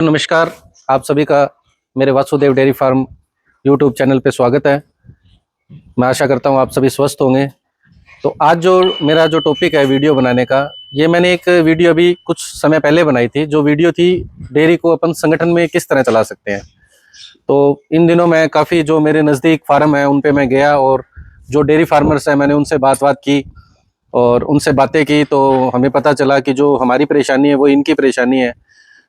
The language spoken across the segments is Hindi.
नमस्कार, आप सभी का मेरे Vasudev dairy farm YouTube channel पे स्वागत है। मैं आशा करता हूँ आप सभी स्वस्थ होंगे। तो आज जो मेरा जो टॉपिक है वीडियो बनाने का, ये मैंने एक वीडियो अभी कुछ समय पहले बनाई थी। जो वीडियो थी, डेयरी को अपन संगठन में किस तरह चला सकते हैं। तो इन दिनों मैं काफ़ी जो मेरे नज़दीक फार्म है उन पे मैं गया और जो डेयरी फार्मर्स हैं मैंने उनसे बात की और उनसे बातें की, तो हमें पता चला कि जो हमारी परेशानी है वो इनकी परेशानी है।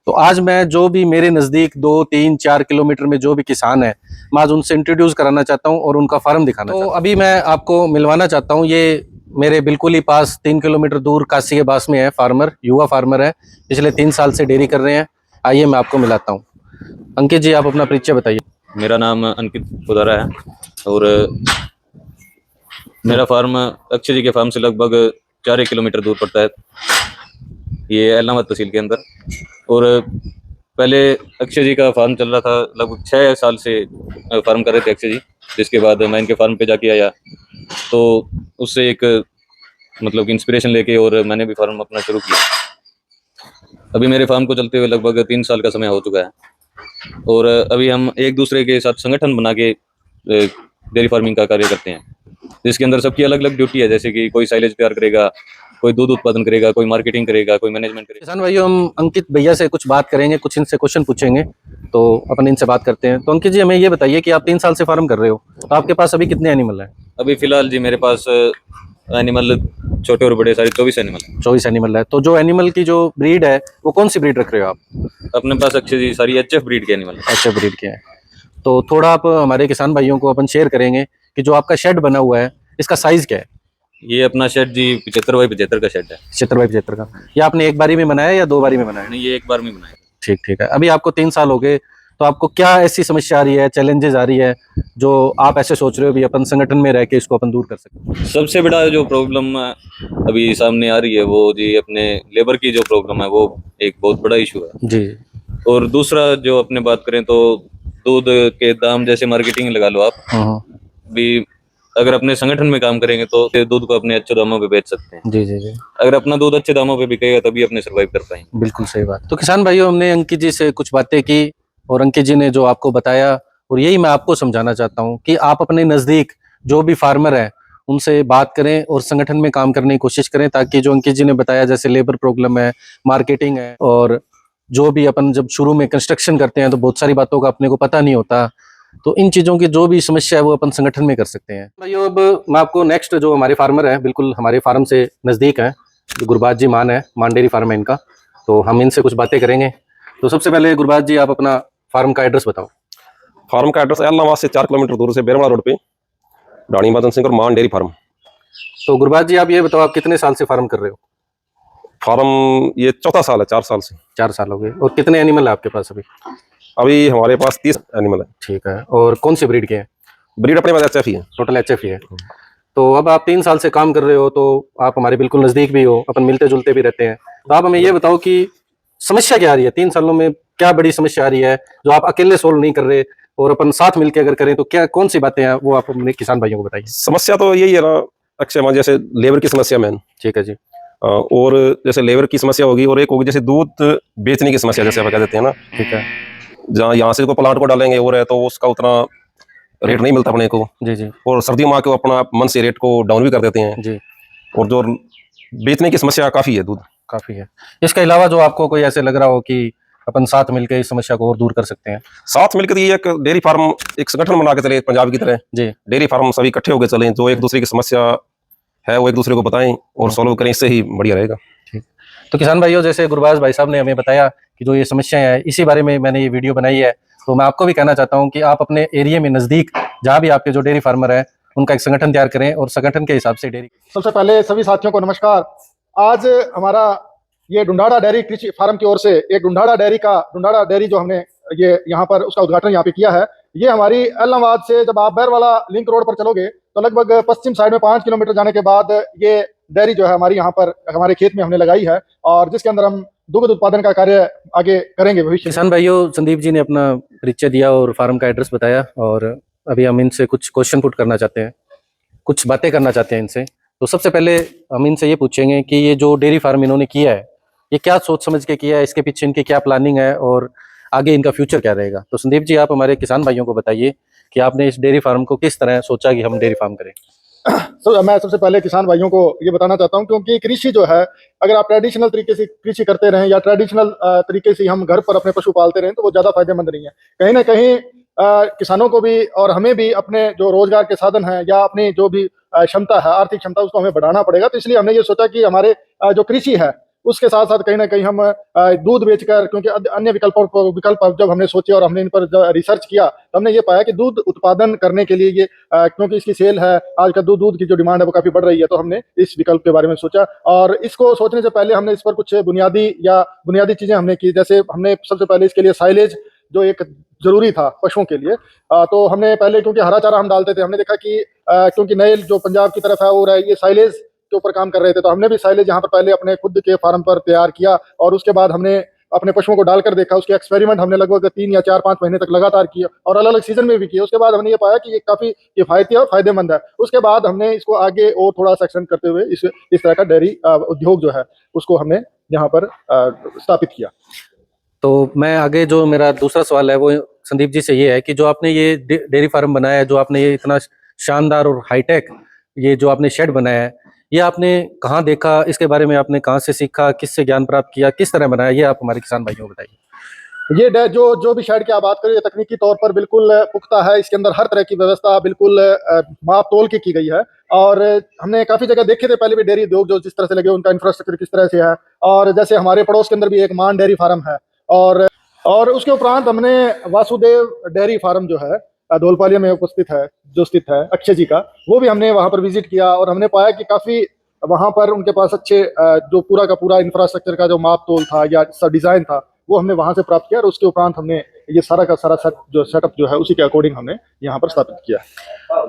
तो आज मैं जो भी मेरे नज़दीक 2, 3, 4 किलोमीटर में जो भी किसान है, मैं आज उनसे इंट्रोड्यूस कराना चाहता हूँ और उनका फार्म दिखाना चाहता हूँ। अभी मैं आपको मिलवाना चाहता हूँ, ये मेरे बिल्कुल ही पास 3 किलोमीटर दूर काशी के पास में है फार्मर, युवा फार्मर है, पिछले 3 साल से डेयरी कर रहे हैं। आइए मैं आपको मिलाता हूँ। अंकित जी, आप अपना परिचय बताइए। मेरा नाम अंकित पुजारा है और मेरा फार्म अक्षय जी के फार्म से लगभग 4 किलोमीटर दूर पड़ता है, ये एलनाबाद तहसील के अंदर। और पहले अक्षय जी का फार्म चल रहा था, लगभग 6 साल से फार्म कर रहे थे अक्षय जी। जिसके बाद मैं इनके फार्म पे जाके आया, तो उससे एक मतलब इंस्पिरेशन लेके और मैंने भी फार्म अपना शुरू किया। अभी मेरे फार्म को चलते हुए लगभग 3 साल का समय हो चुका है और अभी हम एक दूसरे के साथ संगठन बना के डेयरी फार्मिंग का कार्य करते हैं, जिसके अंदर सबकी अलग अलग ड्यूटी है। जैसे कि कोई साइलेज तैयार करेगा, कोई दूध उत्पादन करेगा, कोई मार्केटिंग करेगा, कोई मैनेजमेंट करेगा। किसान भाइयों, हम अंकित भैया से कुछ बात करेंगे, कुछ इनसे क्वेश्चन पूछेंगे, तो अपन इनसे बात करते हैं। तो अंकित जी, हमें ये बताइए कि आप 3 साल से फार्म कर रहे हो, तो आपके पास अभी कितने एनिमल हैं? अभी फिलहाल जी मेरे पास एनिमल छोटे और बड़े सारे 24 एनिमल हैं। 24 एनिमल है। तो जो एनिमल की जो ब्रीड है वो कौन सी ब्रीड रख रहे हो आप? अपने पास अक्षय जी सारी एचएफ ब्रीड के एनिमल है। अच्छा, ब्रीड के हैं। तो थोड़ा आप हमारे किसान भाइयों को अपन शेयर करेंगे कि जो आपका शेड बना हुआ है इसका साइज क्या है? ये अपना शेड जी 75 बाई 75 का शेड है। 75 का। ये आपने एक बारी में बनाया या 2 बारी में बनाया? नहीं, ये एक बार में बनाया। ठीक ठीक है। अभी आपको 3 साल हो गए, तो आपको क्या ऐसी समस्या आ रही है, चैलेंजेस आ रही है, जो आप ऐसे सोच रहे हो भी अपन संगठन में रह के इसको अपन दूर कर सकते हैं? सबसे बड़ा जो प्रॉब्लम अभी सामने आ रही है वो जी अपने लेबर की जो प्रॉब्लम है, वो एक बहुत बड़ा इशू है जी। और दूसरा जो अपने बात करें तो दूध के दाम, जैसे मार्केटिंग लगा लो आप भी, अगर अपने संगठन में काम करेंगे तो दूध को अपने अच्छे दामों पे बेच सकते हैं। जी जी जी। अगर अपना दूध अच्छे दामों पे बिकेगा तभी अपने सर्वाइव कर पाएंगे। बिल्कुल सही बात। तो किसान भाइयों, हमने अंकित जी से कुछ बातें की और अंकित जी ने जो आपको बताया, और यही मैं आपको समझाना चाहता हूँ कि आप अपने नज़दीक जो भी फार्मर है उनसे बात करें और संगठन में काम करने की कोशिश करें, ताकि जो अंकित जी ने बताया, जैसे लेबर प्रॉब्लम है, मार्केटिंग है, और जो भी अपन जब शुरू में कंस्ट्रक्शन करते हैं तो बहुत सारी बातों का अपने को पता नहीं होता, तो इन चीज़ों की जो भी समस्या है वो अपन संगठन में कर सकते हैं। भाइयों, अब मैं आपको नेक्स्ट जो हमारे फार्मर है, बिल्कुल हमारे फार्म से नज़दीक है, गुरबाज जी मान है, मान डेयरी फार्म है इनका, तो हम इनसे कुछ बातें करेंगे। तो सबसे पहले गुरबाज जी, आप अपना फार्म का एड्रेस बताओ। फार्म का एड्रेस एलनाबाद से 4 किलोमीटर दूर से बेरवाड़ा रोड पे रानी मदन सिंह और मान डेयरी फार्म। तो गुरबाज जी, आप ये बताओ, आप कितने साल से फार्म कर रहे हो? फार्म ये चौथा साल है, 4 साल से। 4 साल हो गए। और कितने एनिमल है आपके पास अभी? अभी हमारे पास 30 एनिमल है। ठीक है। और कौन सी ब्रीड के हैं? ब्रीड अपने पास एचएफ ही है। टोटल एचएफ ही है। तो अब आप 3 साल से काम कर रहे हो, तो आप हमारे बिल्कुल नज़दीक भी हो, अपन मिलते जुलते भी रहते हैं। तो आप हमें ये बताओ कि समस्या क्या आ रही है 3 सालों में, क्या बड़ी समस्या आ रही है जो आप अकेले सोल्व नहीं कर रहे, और अपन साथ मिलकर अगर करें तो क्या कौन सी बातें हैं, वो आप अपने किसान भाइयों को बताइए। समस्या तो यही है ना अक्षय, मान जैसे लेबर की समस्या मैन। ठीक है जी। और जैसे लेबर की समस्या होगी और एक होगी जैसे दूध बेचने की समस्या, जैसे आप कह देते हैं ना। ठीक है। जहाँ यहाँ से को प्लांट को डालेंगे और है तो उसका उतना रेट नहीं मिलता अपने को। जी जी। और सर्दियों में आके वो अपना मन से रेट को डाउन भी कर देते हैं जी। और जो बेचने की समस्या काफ़ी है, दूध काफ़ी है। इसके अलावा जो आपको कोई ऐसे लग रहा हो कि अपन साथ मिलकर इस समस्या को और दूर कर सकते हैं? साथ मिलकर ये एक डेयरी फार्म एक संगठन बना के चले, पंजाब की तरह। जी। डेयरी फार्म सभी इकट्ठे होकर चलें, जो एक दूसरे की समस्या है वो एक दूसरे को बताएं और सॉल्व करें, इससे ही बढ़िया रहेगा। ठीक। तो किसान भाइयों, जैसे गुरबाज भाई साहब ने हमें बताया कि जो ये समस्याएं हैं, इसी बारे में मैंने ये वीडियो बनाई है। तो मैं आपको भी कहना चाहता हूँ कि आप अपने एरिया में नज़दीक जहाँ भी आपके जो डेयरी फार्मर है उनका एक संगठन तैयार करें और संगठन के हिसाब से डेयरी। सबसे पहले सभी साथियों को नमस्कार। आज हमारा ये डुंडाड़ा डेयरी कृषि फार्म की ओर से एक डुंडाड़ा डेयरी जो हमने ये यहाँ पर उसका उद्घाटन यहाँ पे किया है। ये हमारी एलनाबाद से जब आप बैरवाला लिंक रोड पर चलोगे तो लगभग पश्चिम साइड में 5 किलोमीटर जाने के बाद ये डेयरी जो है हमारी यहाँ पर हमारे खेत में हमने लगाई है, और जिसके अंदर हम दुग्ध उत्पादन का कार्य आगे करेंगे भविष्य। किसान भाइयों, संदीप जी ने अपना परिचय दिया और फार्म का एड्रेस बताया, और अभी हम इनसे कुछ क्वेश्चन पुट करना चाहते हैं, कुछ बातें करना चाहते हैं इनसे। तो सबसे पहले हम इनसे ये पूछेंगे कि ये जो डेयरी फार्म इन्होंने किया है, ये क्या सोच समझ के किया है, इसके पीछे इनकी क्या प्लानिंग है, और आगे इनका फ्यूचर क्या रहेगा। तो संदीप जी, आप हमारे किसान भाइयों को बताइए कि आपने इस डेयरी फार्म को किस तरह सोचा कि हम डेयरी फार्म करें। मैं सबसे पहले किसान भाइयों को ये बताना चाहता हूं, क्योंकि कृषि जो है, अगर आप ट्रेडिशनल तरीके से कृषि करते रहें या ट्रेडिशनल तरीके से हम घर पर अपने पशु पालते रहें, तो वो ज़्यादा फायदेमंद नहीं है। कहीं ना कहीं किसानों को भी और हमें भी अपने जो रोजगार के साधन हैं या अपनी जो भी क्षमता है, आर्थिक क्षमता, उसको हमें बढ़ाना पड़ेगा। तो इसलिए हमने ये सोचा कि हमारे जो कृषि है उसके साथ साथ कहीं ना कहीं हम दूध बेचकर, क्योंकि अन्य विकल्प जब हमने सोचे और हमने इन पर रिसर्च किया, तो हमने ये पाया कि दूध उत्पादन करने के लिए ये क्योंकि इसकी सेल है, आज का दूध की जो डिमांड है वो काफी बढ़ रही है, तो हमने इस विकल्प के बारे में सोचा। और इसको सोचने से पहले हमने इस पर कुछ बुनियादी चीजें हमने की। जैसे हमने सबसे पहले इसके लिए साइलेज जो एक जरूरी था पशुओं के लिए, तो हमने पहले, क्योंकि हरा चारा हम डालते थे, हमने देखा कि क्योंकि नए जो पंजाब की तरफ है वो ये साइलेज के ऊपर काम कर रहे थे, तो हमने भी साइलेज यहाँ पर पहले अपने खुद के फार्म पर तैयार किया और उसके बाद हमने अपने पशुओं को डालकर देखा। उसके एक्सपेरिमेंट हमने लगभग 3 या 4-5 महीने तक लगातार किए और अलग अलग सीजन में भी किए। उसके बाद हमने ये पाया कि ये काफी किफायती और फायदेमंद है। उसके बाद हमने इसको आगे और थोड़ा सा एक्सटेंड करते हुए इस तरह का डेयरी उद्योग जो है उसको हमने यहाँ पर स्थापित किया। तो मैं आगे, जो मेरा दूसरा सवाल है वो संदीप जी से ये है कि जो आपने ये डेयरी फार्म बनाया है, जो आपने ये इतना शानदार और हाईटेक ये जो आपने शेड बनाया है, ये आपने कहाँ देखा, इसके बारे में आपने कहाँ से सीखा, किससे ज्ञान प्राप्त किया, किस तरह बनाया, ये आप हमारे किसान भाइयों को बताइए। ये जो भी शेड की आप बात करें, ये तकनीकी तौर पर बिल्कुल पुख्ता है। इसके अंदर हर तरह की व्यवस्था बिल्कुल माप तोल के की गई है। और हमने काफी जगह देखे थे पहले भी डेयरी उद्योग जो जिस तरह से लगे, उनका इंफ्रास्ट्रक्चर किस तरह से है। और जैसे हमारे पड़ोस के अंदर भी एक मान डेयरी फार्म है, और उसके उपरांत हमने वासुदेव डेयरी फार्म जो है धोलपालिया में उपस्थित है, जो स्थित है अक्षय जी का, वो भी हमने वहां पर विजिट किया और हमने पाया कि काफी वहां पर उनके पास अच्छे जो पूरा का पूरा इंफ्रास्ट्रक्चर का जो माप तोल था या डिजाइन था, वो हमने वहां से प्राप्त किया। और उसके उपरांत हमने ये सारा का सारा सेटअप जो है उसी के अकॉर्डिंग हमने यहाँ पर स्थापित किया।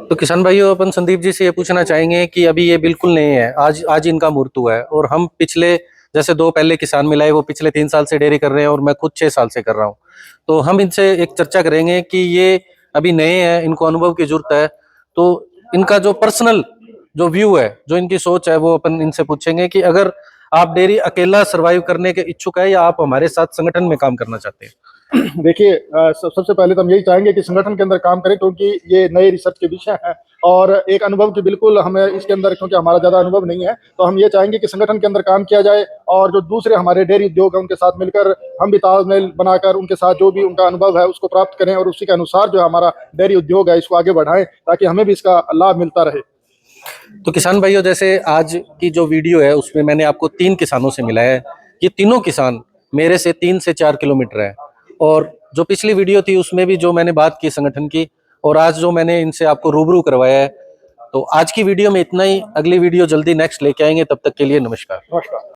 तो किसान भाइयों, अपन संदीप जी से ये पूछना चाहेंगे कि अभी ये बिल्कुल नहीं है, आज इनका मृत्यु है, और हम पिछले, जैसे 2 पहले किसान मिलाए, वो पिछले 3 साल से डेयरी कर रहे हैं और मैं खुद 6 साल से कर रहा हूँ। तो हम इनसे एक चर्चा करेंगे कि ये अभी नए हैं, इनको अनुभव की जरूरत है, तो इनका जो पर्सनल जो व्यू है, जो इनकी सोच है, वो अपन इनसे पूछेंगे कि अगर आप डेयरी अकेला सरवाइव करने के इच्छुक है या आप हमारे साथ संगठन में काम करना चाहते हैं। देखिए, सबसे पहले तो हम यही चाहेंगे कि संगठन के अंदर काम करें, क्योंकि ये नए रिसर्च के विषय है और एक अनुभव की बिल्कुल हमें इसके अंदर, क्योंकि हमारा ज़्यादा अनुभव नहीं है, तो हम ये चाहेंगे कि संगठन के अंदर काम किया जाए और जो दूसरे हमारे डेयरी उद्योग हैं उनके साथ मिलकर हम भी तालमेल बनाकर उनके साथ जो भी उनका अनुभव है उसको प्राप्त करें और उसी के अनुसार जो हमारा डेयरी उद्योग है इसको आगे बढ़ाएं, ताकि हमें भी इसका लाभ मिलता रहे। तो किसान भाइयों, जैसे आज की जो वीडियो है उसमें मैंने आपको 3 किसानों से मिलाया है। ये तीनों किसान मेरे से 3 से 4 किलोमीटर है, और जो पिछली वीडियो थी उसमें भी जो मैंने बात की संगठन की, और आज जो मैंने इनसे आपको रूबरू करवाया है। तो आज की वीडियो में इतना ही, अगली वीडियो जल्दी नेक्स्ट लेके आएंगे, तब तक के लिए नमस्कार। नमस्कार।